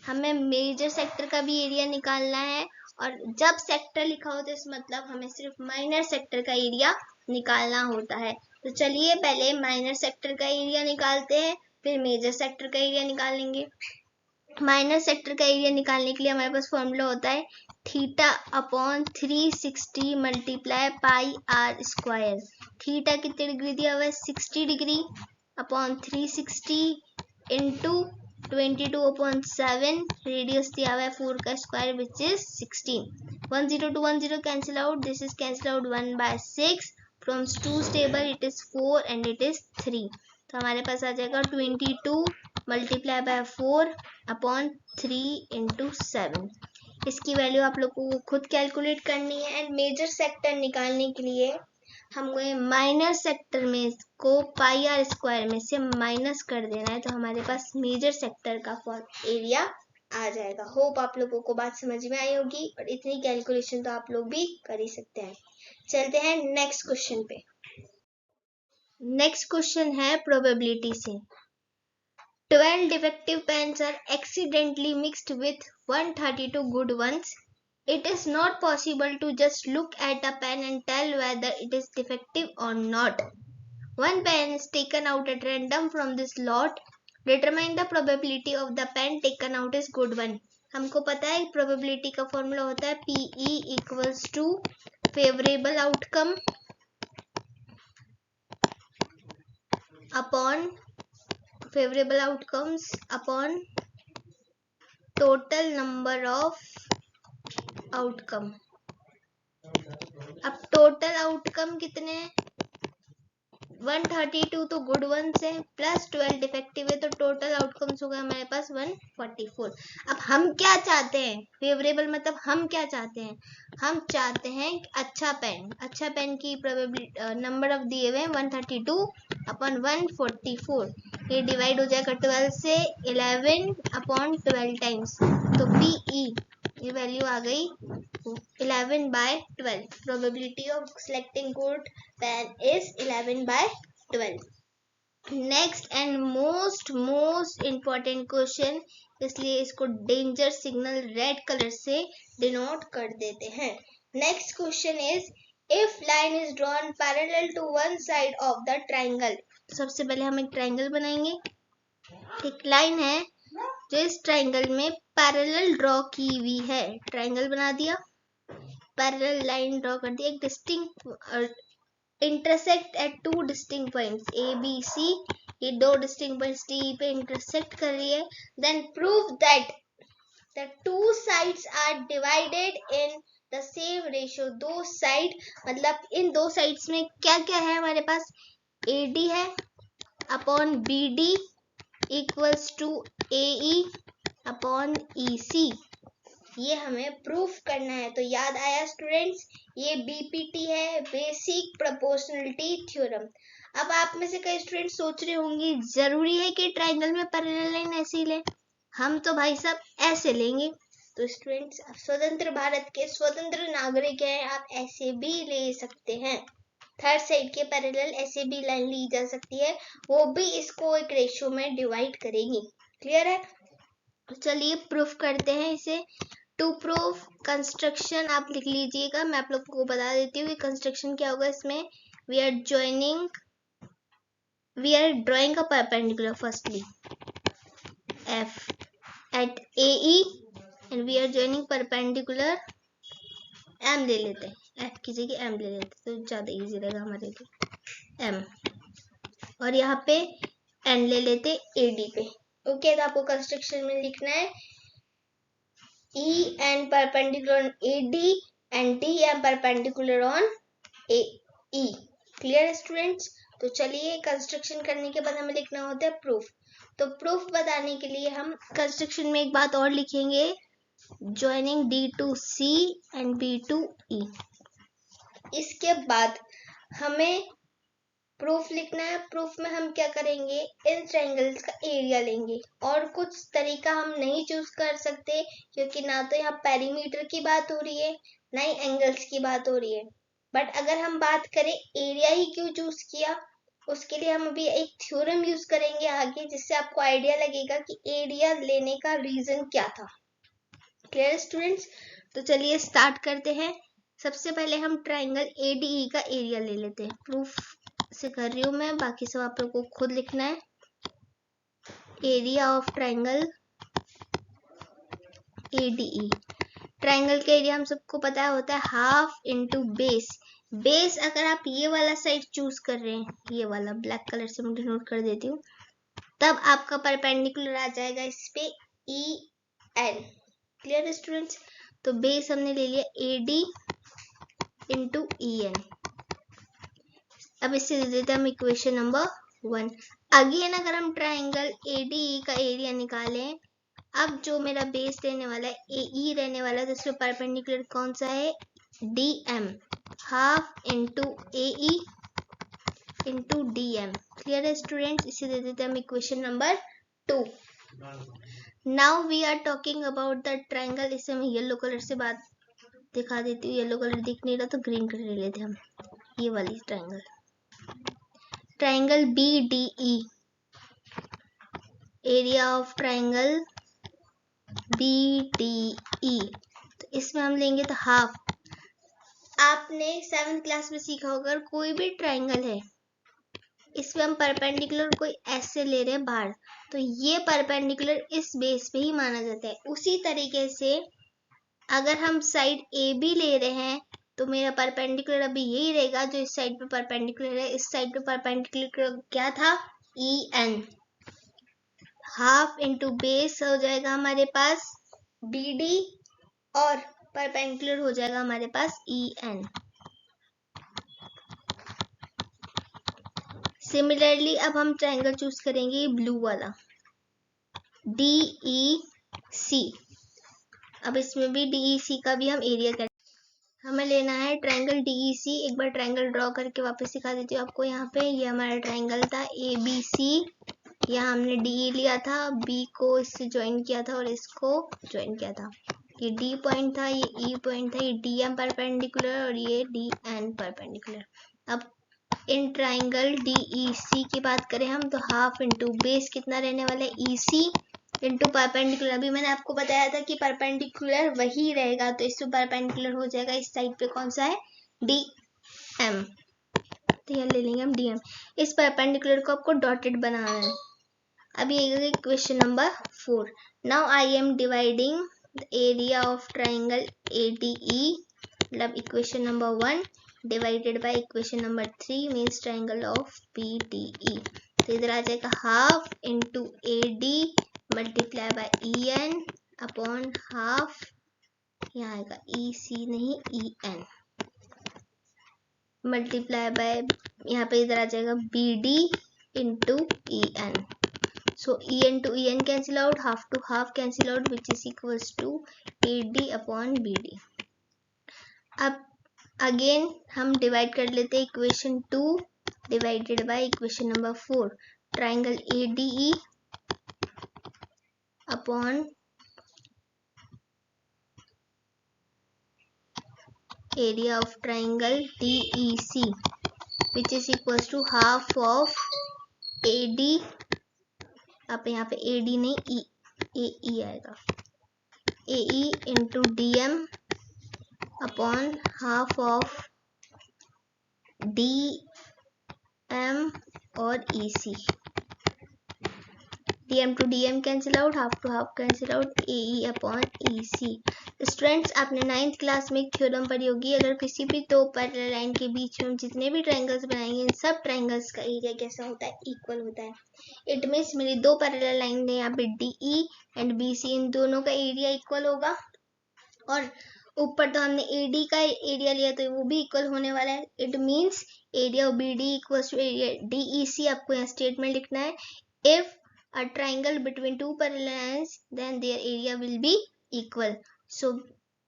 हमें major sector का भी area निकालना है, और जब सेक्टर लिखा हो तो इस मतलब हमें सिर्फ माइनर सेक्टर का एरिया निकालना होता है. तो चलिए पहले माइनर सेक्टर का एरिया निकालते हैं, फिर मेजर सेक्टर का एरिया निकालेंगे. माइनर सेक्टर का एरिया निकालने के लिए हमारे पास फॉर्मूला होता है theta upon 360 multiply pi are square. Theta कितने डिग्री दिया हुआ है 60 डिग्री अपॉन 360 इंटू 22/7. रेडियस दिया हुआ है 4 का square which is 16. 10 to 10 cancel out. This is cancel out 1/6. From 2 table it is 4 and it is 3. तो हमारे पास आ जाएगा 22 मल्टीप्लाई बाय 4 अपॉन 3 इंटू 7. इसकी वैल्यू आप लोग को खुद कैलकुलेट करनी है. एंड मेजर सेक्टर निकालने के लिए हमको माइनर सेक्टर में को पाई आर स्क्वायर में से माइनस कर देना है, तो हमारे पास मेजर सेक्टर का एरिया आ जाएगा. होप आप लोगों को बात समझ में आई होगी, और इतनी कैलकुलेशन तो आप लोग भी कर ही सकते हैं. चलते हैं नेक्स्ट क्वेश्चन पे. नेक्स्ट क्वेश्चन है प्रोबेबिलिटी से. 12 defective pens are accidentally mixed with 132 good ones. It is not possible to just look at a pen and tell whether it is defective or not. One pen is taken out at random from this lot. Determine the probability of the pen taken out is good one. हमको पता है probability का formula होता है PE equals to favorable outcome upon favorable outcomes upon total number of outcome. अब total outcome कितने हैं 132 तो गुड वन से प्लस 12 डिफेक्टिव है, तो टोटल आउटकम्स हो गए हमारे पास 144. अब हम क्या चाहते हैं फेवरेबल मतलब हम क्या चाहते हैं, हम चाहते हैं अच्छा पेन की प्रोबेबिलिटी नंबर ऑफ दिए हुए 132 अपॉन 144. ये डिवाइड हो जाएगा 12 से 11 अपॉन 12 टाइम्स. तो PE ये वैल्यू आ गई 11/12. Probability of selecting good pen is 11/12. Next and most important question, इसलिए इसको डेंजर सिग्नल रेड कलर से डिनोट कर देते हैं. Next question is if line is drawn parallel to one side of the triangle. सबसे पहले हम एक ट्राइंगल बनाएंगे. एक लाइन है जो इस ट्राइंगल में पैरेलल ड्रॉ की हुई है. ट्राइंगल बना दिया, पैरेलल लाइन ड्रॉ कर दिया. एक distinct intersect at 2 distinct points ABC. ये 2 डिस्टिंक्ट पॉइंट्स D पे इंटरसेक्ट कर रही है. Then prove that the 2 sides are divided in the same ratio. 2 side मतलब इन 2 साइड्स में क्या क्या है हमारे पास AD है upon BD equals to AE upon EC. ये हमें प्रूफ करना है. तो याद आया स्टूडेंट्स, ये BPT है, बेसिक प्रोपोर्शनलिटी थ्योरम. अब आप में से कई स्टूडेंट सोच रहे होंगे जरूरी है कि ट्राइंगल में पैरेलल लाइन ऐसे ही ले, हम तो भाई साहब ऐसे लेंगे. तो स्टूडेंट्स स्वतंत्र भारत के स्वतंत्र नागरिक हैं, आप ऐसे भी ले सकते हैं. थर्ड साइड के पैरेलल ऐसे भी लाइन ली जा सकती है, वो भी इसको एक रेशियो में डिवाइड करेगी. क्लियर है? चलिए प्रूफ करते हैं इसे. टू प्रूफ कंस्ट्रक्शन आप लिख लीजिएगा, मैं आप लोगों को बता देती हूँ कि कंस्ट्रक्शन क्या होगा. इसमें we are drawing a perpendicular firstly F at AE and we are joining perpendicular. M ले लेते हैं, F की जगह M ले लेते हैं तो ज्यादा इजी रहेगा हमारे लिए. M और यहाँ पे N ले लेते AD पे. ओके, तो आपको कंस्ट्रक्शन में लिखना है E and perpendicular on AD and D and perpendicular on AE. Clear students? तो चलिए, कंस्ट्रक्शन करने के बाद हमें लिखना होता है प्रूफ। तो प्रूफ बताने के लिए हम कंस्ट्रक्शन में एक बात और लिखेंगे, joining D to C and B to E। इसके बाद हमें प्रूफ लिखना है। प्रूफ में हम क्या करेंगे, इन ट्रायंगल्स का एरिया लेंगे, और कुछ तरीका हम नहीं चूज कर सकते क्योंकि ना तो यहाँ पेरीमीटर की बात हो रही है ना ही एंगल्स की बात हो रही है। बट अगर हम बात करें एरिया ही क्यों चूज किया, उसके लिए हम अभी एक थ्योरम यूज करेंगे आगे, जिससे आपको आइडिया लगेगा कि एरिया लेने का रीजन क्या था। Clear students? तो चलिए स्टार्ट करते हैं। सबसे पहले हम ट्राइंगल ADE का एरिया ले लेते हैं। प्रूफ से कर रही हूँ मैं, बाकी सब आप लोगों को खुद लिखना है। Area of triangle ADE। Triangle का एरिया हम सबको पता होता है हाफ इंटू बेस। बेस अगर आप ये वाला साइड चूज कर रहे हैं, ये वाला ब्लैक कलर से मैं डिनोट कर देती हूँ, तब आपका परपेंडिकुलर आ जाएगा इस पे EN। Clear students? तो बेस हमने ले लिया AD इंटू EN। अब इससे दे देते हम इक्वेशन नंबर 1। अगेन अगर हम ट्राइंगल ADE का एरिया निकालें, अब जो मेरा बेस रहने वाला है AE रहने वाला है, तो इसमें परपेंडिकुलर कौन सा है, DM, half into AE into DM। Clear है स्टूडेंट? इसे दे देते हम equation number 2। Now we are talking about the triangle. इसे मैं येलो कलर से बात दिखा देती हूँ, येलो कलर दिख नहीं रहा तो ग्रीन कलर ले लेते हम, ये वाली triangle. Triangle BDE, area of triangle BDE, तो इसमें हम लेंगे तो हाफ। आपने 7th क्लास में सीखा होगा, कोई भी ट्राइंगल है इसमें हम परपेंडिकुलर कोई ऐसे ले रहे हैं बाहर, तो ये परपेंडिकुलर इस बेस पे ही माना जाता है। उसी तरीके से अगर हम साइड AB ले रहे हैं तो मेरा परपेंडिकुलर अभी यही रहेगा जो इस साइड पे परपेंडिकुलर है। इस साइड पे परपेंडिकुलर क्या था, EN। हाफ इंटू बेस हो जाएगा हमारे पास BD, और परपेंडिकुलर हो जाएगा हमारे पास EN। सिमिलरली अब हम ट्रायंगल चूज करेंगे ब्लू वाला DEC। अब इसमें भी DEC का भी हम एरिया करेंगे। हमें लेना है ट्रायंगल DEC। एक बार ट्रायंगल ड्रॉ करके वापस दिखा देती हूँ आपको। यहाँ पे ये हमारा ट्रायंगल था ABC, यहाँ हमने DE लिया था, B को इससे ज्वाइन किया था और इसको ज्वाइन किया था। ये D पॉइंट था, ये E पॉइंट था, ये DM परपेंडिकुलर और ये DN परपेंडिकुलर। अब इन ट्राइंगल DEC की बात करें हम, तो हाफ इंटू बेस कितना रहने वाला है, EC इंटू परपेंडिकुलर। अभी मैंने आपको बताया था कि परपेंडिकुलर वही रहेगा, तो इसमें परपेंडिकुलर हो जाएगा इस साइड पे कौन सा है, DM। तो यहाँ ले लेंगे हम DM। इस परपेंडिकुलर को आपको डॉटेड बनाना है। अभी equation number 4। Now I am dividing the area of triangle ADE, मतलब equation number 1 divided by equation number 3 means triangle of BDE। तो इधर आ जाएगा half into AD multiply by EN upon half, यहाँ आएगा EC नहीं EN, multiply by यहाँ पे इधर आ जाएगा BD into EN। So EN to EN cancel out, half to half cancel out, which is equals to AD upon BD। अब again हम divide कर लेते हैं equation 2 divided by equation number 4। Triangle ADE upon area of triangle DEC, which is equals to half of AD, अब यहाँ पे AD नहीं AE आएगा, AE into DM upon half of DM और EC। DM to DM cancel out, half to half cancel out, AE upon EC। Students, आपने 9th class में theorem पढ़ी होगी, अगर किसी भी दो पैरेलल लाइन के बीच में जितने भी ट्रायंगल्स बनाएंगे, इन सब ट्रायंगल्स का एरिया कैसा होता है, इक्वल होता है। इट मीन्स मेरी दो पैरेलल लाइन है यहाँ पे DE एंड BC, इन दोनों का एरिया इक्वल होगा। और ऊपर तो हमने AD का एरिया लिया तो वो भी इक्वल होने वाला है. It means area of BD equals to area DEC. आपको यहाँ स्टेटमेंट लिखना है. If a triangle between two parallel lines then their area will be equal. So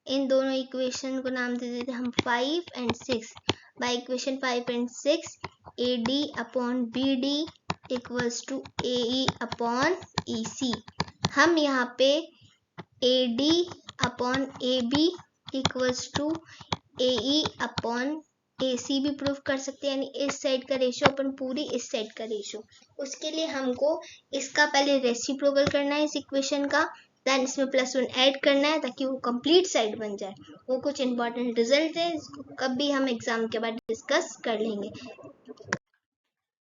इन दोनों इक्वेशन को नाम दे देते हम 5 and 6. By equation 5 and 6 AD upon BD equals to AE upon EC. हम यहाँ पे AD upon AB equals to AE upon AC भी proof कर सकते हैं, यानी इस साइड का रेशियो अपन पूरी इस साइड का रेशियो. उसके लिए हमको इसका पहले रेसिप्रोकल करना है इस इक्वेशन का, देन इसमें +1 ऐड करना है ताकि वो कंप्लीट साइड बन जाए. वो कुछ इंपॉर्टेंट रिजल्ट है, इसको कभी हम एग्जाम के बाद डिस्कस कर लेंगे.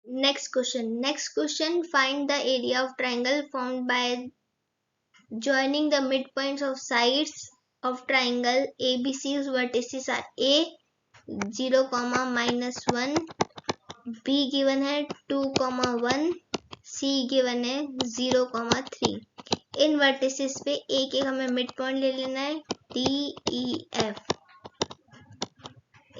Next question find the area of triangle formed by joining the midpoints of sides of triangle ABC's vertices are A 0, -1, B given है 2, 1, C given है 0, 3. इन वर्टिसेस पे एक एक हमें मिड पॉइंट ले लेना है D, E, F.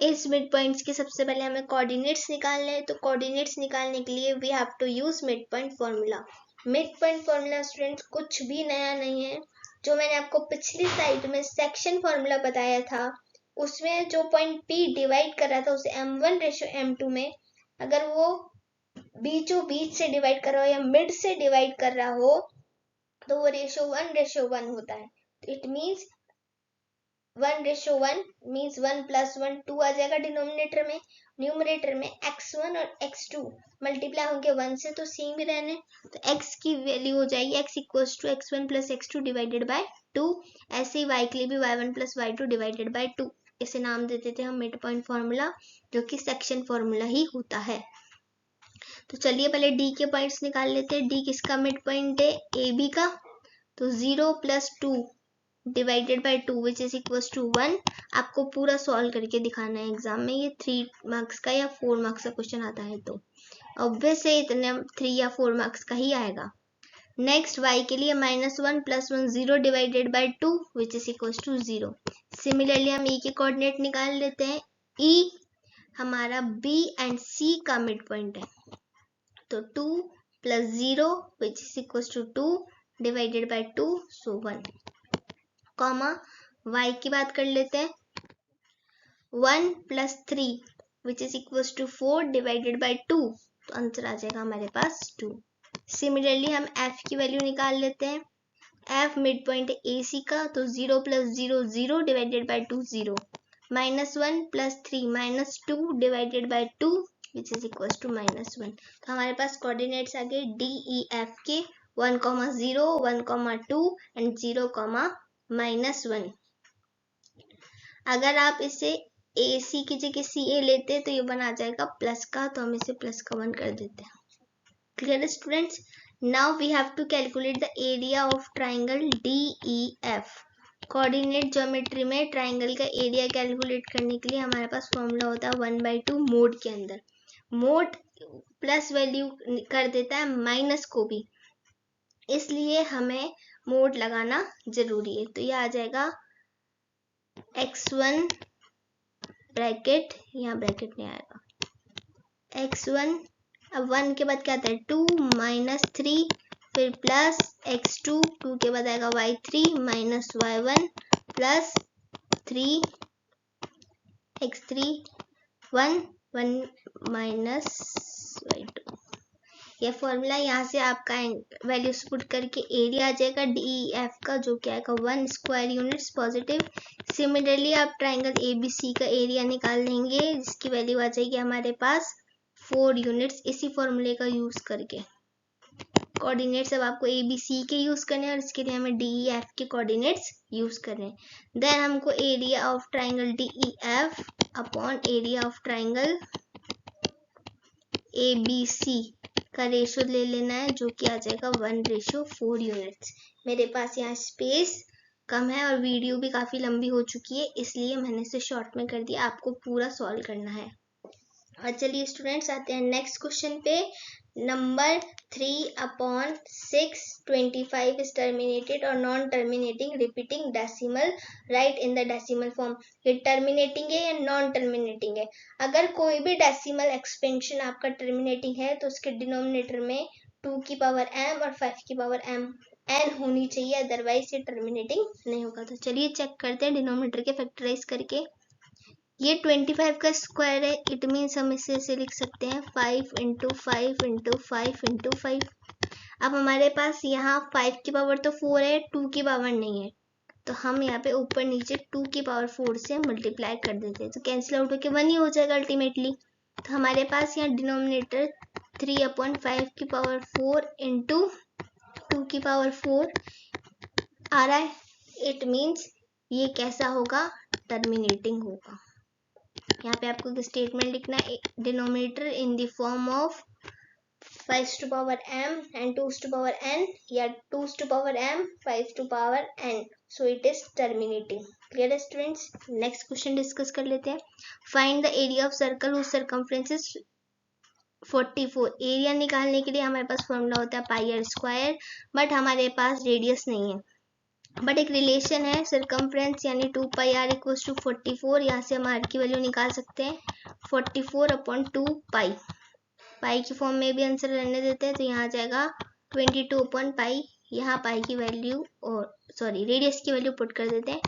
इस मिड पॉइंट्स के सबसे पहले हमें कोऑर्डिनेट्स निकालने हैं. तो कोऑर्डिनेट्स निकालने के लिए we have to use mid point formula. Mid point formula students कुछ भी नया नहीं है. जो मैंने आपको पिछली स्लाइड में सेक्शन फॉर्मूला बताया था, उसमें जो पॉइंट P डिवाइड कर रहा था उसे M1:M2 में, अगर वो बीचों बीच से डिवाइड कर रहा हो या मिड से डिवाइड कर रहा हो तो वो रेशियो 1:1 होता है. इट मीन्स 1:1 मीन्स 1 + 1 2 आ जाएगा डिनोमिनेटर में. न्यूमरेटर में x1 और x2 मल्टीप्लाई होंगे 1 से तो सेम ही रहने, तो x की वैल्यू हो जाएगी x equals to x1 + x2 divided by 2. ऐसे ही y के लिए भी y1 + y2 डिवाइडेड बाय 2. इसे नाम देते थे हम मिड पॉइंट फॉर्मूला, जो कि सेक्शन फॉर्मूला ही होता है. तो चलिए पहले D के पॉइंट्स निकाल लेते हैं. D किसका मिड पॉइंट है? AB का. तो 0 + 2 divided by 2 which is equals to 1. आपको पूरा सॉल्व करके दिखाना है एग्जाम में. ये 3 मार्क्स का या 4 मार्क्स का क्वेश्चन आता है तो ऑब्वियस है इतने 3 या 4 मार्क्स का ही आएगा. नेक्स्ट y के लिए -1 + 1 0 divided by 2 which is equals to 0. Similarly हम E के कोऑर्डिनेट निकाल लेते हैं. E हमारा B एंड C का मिड पॉइंट है, तो 2 + 0 which is equals to 2 divided by 2 so 1. Comma y की बात कर लेते हैं. 1 + 3 which is equals to 4 divided by 2, तो आंसर आ जाएगा हमारे पास 2. सिमिलरली हम f की वैल्यू निकाल लेते हैं. f मिड पॉइंट है AC का, तो 0 + 0 0 divided by 2 0. -1 + 3 -2 divided by 2 which is equals to -1. तो हमारे पास कोऑर्डिनेट्स आ गए D, E, F के 1, 0, 1, 2 एंड 0, -1. अगर आप इसे AC की जगह CA लेते हैं तो ये बना जाएगा प्लस का, तो हम इसे प्लस का 1 कर देते हैं. Clear students? Now we have to calculate the area of triangle DEF. Coordinate geometry में ट्राइंगल का एरिया कैलकुलेट करने के लिए हमारे पास फॉर्मूला होता है 1/2 मोड के अंदर. मोड प्लस वैल्यू कर देता है माइनस को भी, इसलिए हमें मोड लगाना जरूरी है. तो ये आ जाएगा x1 ब्रैकेट, यहाँ ब्रैकेट नहीं आएगा, x1. अब 1 के बाद क्या आता है 2 -3 फिर प्लस x2, 2 के बाद आएगा y3 -y1 plus 3 x3 1 -y2. यह फॉर्मूला, यहाँ से आपका वैल्यूज पुट करके एरिया आ जाएगा DEF का, जो क्या आएगा 1 स्क्वायर यूनिट्स पॉजिटिव. सिमिलरली आप ट्राइंगल ABC का एरिया निकाल लेंगे, जिसकी वैल्यू आ जाएगी हमारे पास 4 यूनिट्स. इसी फॉर्मूले का यूज करके कोऑर्डिनेट्स अब आपको ABC के यूज करने हैं और इसके लिए हमें DEF के कोऑर्डिनेट्स यूज करने हैं. देन हमको area of triangle DEF upon area of triangle ABC का रेशियो ले लेना है, जो कि आ जाएगा 1:4 यूनिट्स. मेरे पास यहाँ स्पेस कम है और वीडियो भी काफी लंबी हो चुकी है, इसलिए मैंने इसे शॉर्ट में कर दिया. आपको पूरा सॉल्व करना है. और चलिए स्टूडेंट्स आते हैं नेक्स्ट क्वेश्चन पे. number 3/6 25 is terminated or non-terminating repeating decimal, write in the decimal form। ये terminating है या non-terminating है? अगर कोई भी decimal expansion आपका terminating है तो उसके denominator में 2 की पावर m और 5 की पावर n होनी चाहिए, अदरवाइज ये terminating नहीं होगा। तो चलिए चेक करते हैं डिनोमिनेटर के फैक्टराइज करके। ये 25 का स्क्वायर है, इट मीन्स हम इसे ऐसे लिख सकते हैं 5 इंटू 5 इंटू 5 इंटू 5। अब हमारे पास यहाँ 5 की पावर तो 4 है, 2 की पावर नहीं है, तो हम यहाँ पे ऊपर नीचे 2 की पावर 4 से मल्टीप्लाई कर देते हैं, तो कैंसिल आउट होके 1 ही हो जाएगा अल्टीमेटली। तो हमारे पास यहाँ डिनोमिनेटर 3/5 की पावर 4 इंटू 2 की पावर 4 आ रहा है। इट मीन्स ये कैसा होगा? टर्मिनेटिंग होगा। यहाँ पे आपको स्टेटमेंट लिखना है, denominator in the form of 5 to power m and 2 to power n या 2 to power m 5 to power n, so it is terminating। Clear है स्टूडेंट्स? नेक्स्ट क्वेश्चन डिस्कस कर लेते हैं। Find the area of circle whose circumference is 44। Area निकालने के लिए हमारे पास फॉर्मूला होता है पाई आर स्क्वायर, बट हमारे पास रेडियस नहीं है, बट एक रिलेशन है सर्कमफ्रेंस यानी 2 पाई आर इक्वल्स टू 44। यहाँ से हम आर की वैल्यू निकाल सकते हैं 44/2 पाई। पाई की फॉर्म में भी आंसर रहने देते हैं, तो यहाँ आ जाएगा 22/पाई। यहाँ पाई की वैल्यू और रेडियस की वैल्यू पुट कर देते हैं,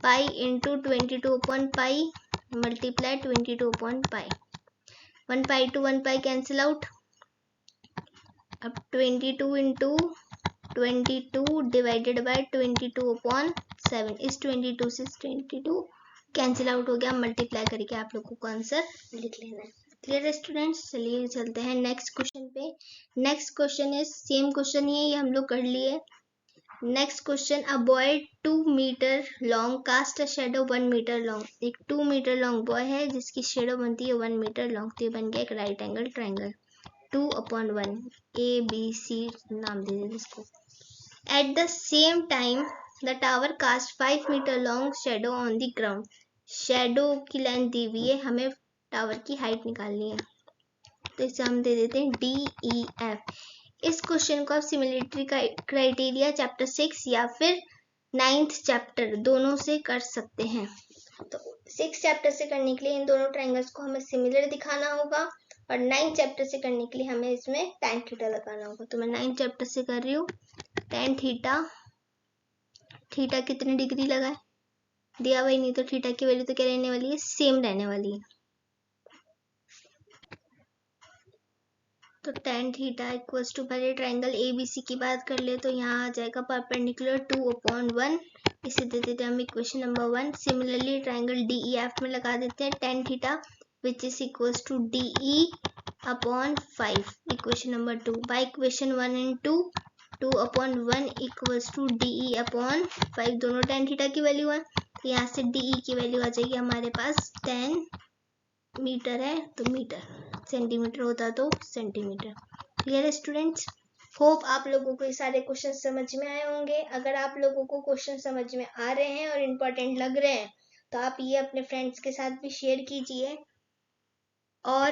पाई इंटू 22/पाई मल्टीप्लाई 22/पाई। 1 pi to 1 pi cancel out. अब 22 इंटू 22 डिवाइडेड बाय 22/7, इस 22 से 22 कैंसिल आउट हो गया, मल्टीप्लाई करके आप लोगों को आंसर लिख लेना है। क्लियर है स्टूडेंट्स? चलिए चलते हैं नेक्स्ट क्वेश्चन पे। Next question is same question ही है, ये हम लोग कर लिए। Next question, a boy 2 metre long cast a shadow 1 metre long. एक 2 मीटर लॉन्ग बॉय है जिसकी शेडो बनती है 1 मीटर लॉन्ग, तो ये बन गया एक राइट एंगल ट्राइंगल। 2/1 ABC नाम दे दें इसको। At the same time, the tower cast 5 meter long shadow on the ground. Shadow की लेंथ दी हुई है, हमें टावर की हाइट निकालनी है, तो इसे हम दे देते हैं DEF। इस क्वेश्चन को आप सिमिलरिटी क्राइटेरिया चैप्टर 6 या फिर 9th चैप्टर दोनों से कर सकते हैं। तो 6 चैप्टर से करने के लिए इन दोनों ट्रायंगल्स को हमें सिमिलर दिखाना होगा, और 9th चैप्टर से करने के लिए हमें इसमें tan थीटा लगाना होगा। तो मैं 9th चैप्टर से कर रही हूँ। tan थीटा, थीटा कितने डिग्री लगाए दिया हुआ ही नहीं, तो थीटा की वैल्यू तो क्या रहने वाली है? सेम रहने वाली है। तो tan थीटा इक्वल्स टू, पहले ट्राइंगल ABC की बात कर ले, तो यहाँ आ जाएगा परपेंडिकुलर 2/1, इसे दे देते हैं हम equation number 1। Similarly triangle DEF में लगा देते हैं tan theta which is equals to DE/5, equation number 2। By equation 1 and 2, 2/1 equals to DE/5, दोनों tan थीटा की वैल्यू है, तो यहाँ से DE की वैल्यू आ जाएगी हमारे पास 10 मीटर है तो मीटर, सेंटीमीटर होता तो सेंटीमीटर। क्लियर है स्टूडेंट्स? होप आप लोगों को ये सारे क्वेश्चन समझ में आए होंगे। अगर आप लोगों को क्वेश्चन समझ में आ रहे हैं और इम्पोर्टेंट लग रहे हैं तो आप ये अपने फ्रेंड्स के साथ भी शेयर कीजिए, और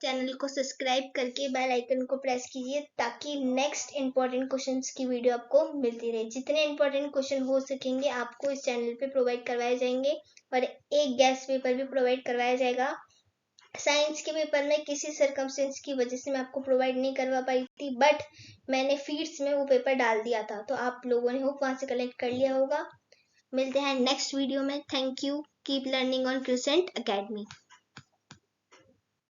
चैनल को सब्सक्राइब करके बेल आइकन को प्रेस कीजिए, ताकि नेक्स्ट इंपॉर्टेंट क्वेश्चंस की वीडियो आपको मिलती रहे। जितने इंपॉर्टेंट क्वेश्चन हो सकेंगे आपको इस चैनल पे प्रोवाइड करवाए जाएंगे, और एक गेस्ट पेपर भी प्रोवाइड करवाया जाएगा। साइंस के पेपर में किसी सर्कमस्टेंस की वजह से मैं आपको प्रोवाइड नहीं करवा पाई थी, बट मैंने फीड्स में वो पेपर डाल दिया था, तो आप लोगों ने होप वहां से कलेक्ट कर लिया होगा। मिलते हैं नेक्स्ट वीडियो में। Thank you. Keep learning on crescent academy.